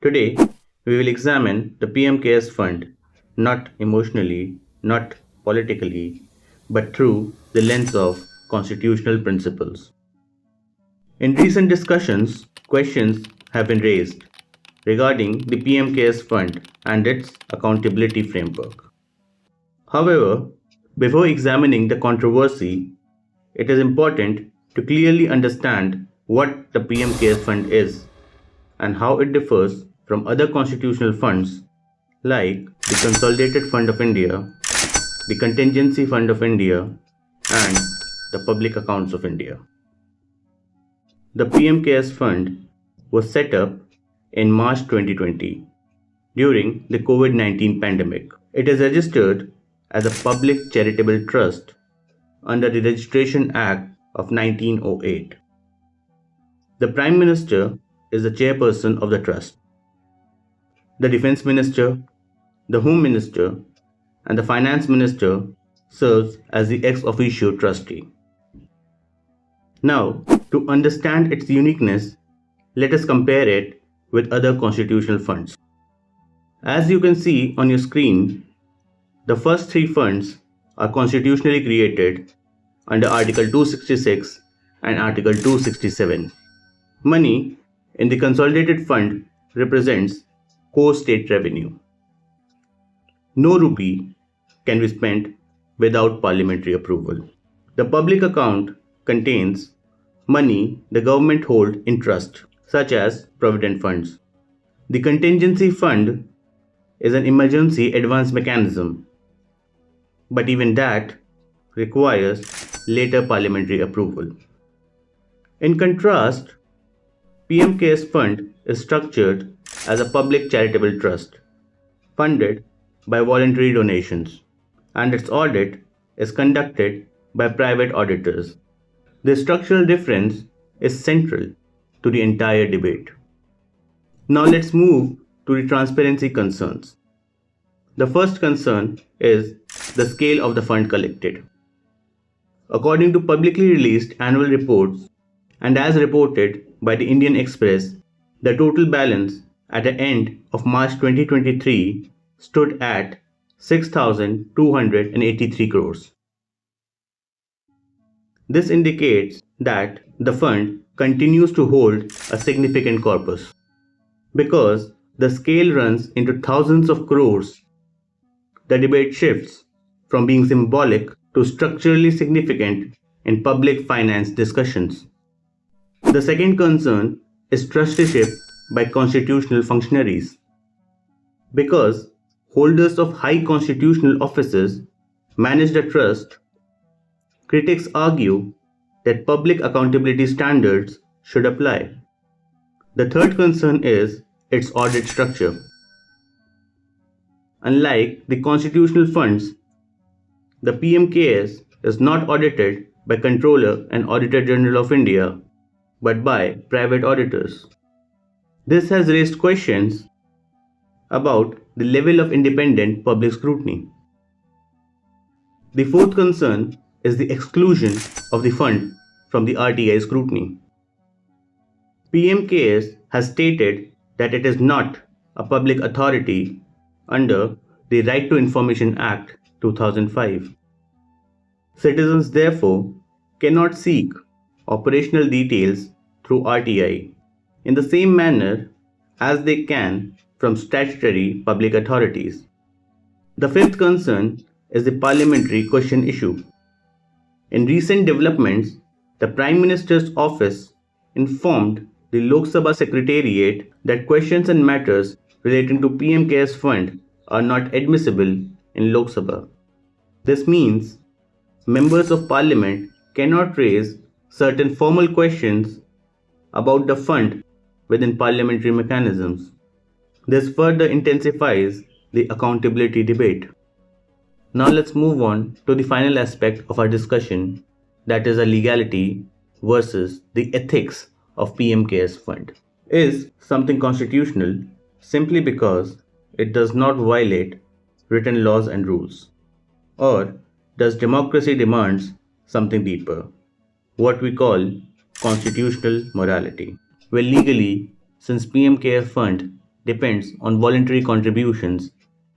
Today, we will examine the PM Cares Fund, not emotionally, not politically, but through the lens of constitutional principles. In recent discussions, questions have been raised regarding the PM Cares Fund and its accountability framework. However, before examining the controversy, it is important to clearly understand what the PM Cares Fund is and how it differs from other constitutional funds like the Consolidated Fund of India, the Contingency Fund of India, and the Public Accounts of India. The PM Cares Fund was set up in March 2020 during the COVID-19 pandemic. It is registered as a public charitable trust under the Registration Act of 1908. The Prime Minister is the chairperson of the trust. The Defense Minister, the Home Minister, and the Finance Minister serves as the ex officio trustee. Now, to understand its uniqueness, let us compare it with other constitutional funds. As you can see on your screen, the first three funds are constitutionally created under Article 266 and Article 267. Money in the Consolidated Fund represents core state revenue. No rupee can be spent without parliamentary approval. The public account contains money the government holds in trust, such as provident funds. The contingency fund is an emergency advance mechanism, but even that requires later parliamentary approval. In contrast, PM Cares Fund is structured as a public charitable trust, funded by voluntary donations, and its audit is conducted by private auditors. This structural difference is central to the entire debate. Now let's move to the transparency concerns. The first concern is the scale of the fund collected. According to publicly released annual reports and as reported by the Indian Express, the total balance at the end of March 2023 stood at 6,283 crores. This indicates that the fund continues to hold a significant corpus. Because the scale runs into thousands of crores, the debate shifts from being symbolic to structurally significant in public finance discussions. The second concern is trusteeship by constitutional functionaries. Because holders of high constitutional offices manage the trust, critics argue that public accountability standards should apply. The third concern is its audit structure. Unlike the constitutional funds, the PMKS is not audited by Comptroller and Auditor General of India, but by private auditors. This has raised questions about the level of independent public scrutiny. The fourth concern is the exclusion of the fund from the RTI scrutiny. PMKS has stated that it is not a public authority under the Right to Information Act 2005. Citizens therefore cannot seek operational details through RTI in the same manner as they can from statutory public authorities. The fifth concern is the parliamentary question issue. In recent developments, the Prime Minister's office informed the Lok Sabha Secretariat that questions and matters relating to PM Cares Fund are not admissible in Lok Sabha. This means members of parliament cannot raise certain formal questions about the fund within parliamentary mechanisms. This further intensifies the accountability debate. Now let's move on to the final aspect of our discussion, that is the legality versus the ethics of PM Cares Fund. Is something constitutional simply because it does not violate written laws and rules? Or does democracy demands something deeper, what we call constitutional morality? Well, legally, since PM Care Fund depends on voluntary contributions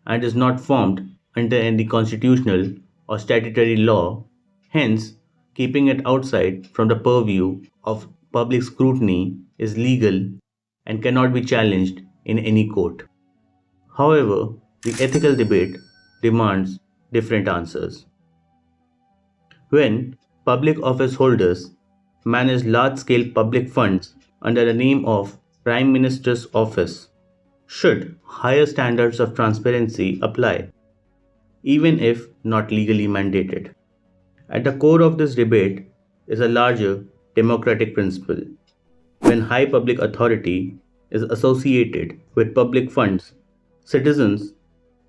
and is not formed under any constitutional or statutory law. Hence, keeping it outside from the purview of public scrutiny is legal and cannot be challenged in any court. However, the ethical debate demands different answers. When public office holders manage large scale public funds under the name of Prime Minister's Office, should higher standards of transparency apply, even if not legally mandated? At the core of this debate is a larger democratic principle. When high public authority is associated with public funds, citizens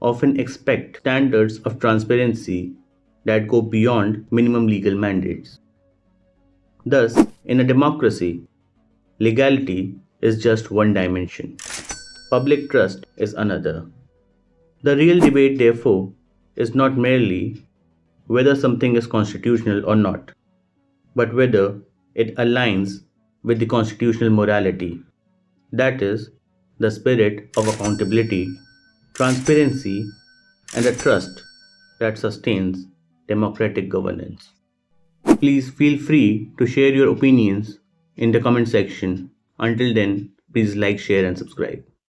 often expect standards of transparency that go beyond minimum legal mandates. Thus, in a democracy, legality is just one dimension, public trust is another. The real debate, therefore, is not merely whether something is constitutional or not, but whether it aligns with the constitutional morality, that is, the spirit of accountability, transparency, and the trust that sustains democratic governance. Please feel free to share your opinions in the comment section. Until then, please like, share, and subscribe.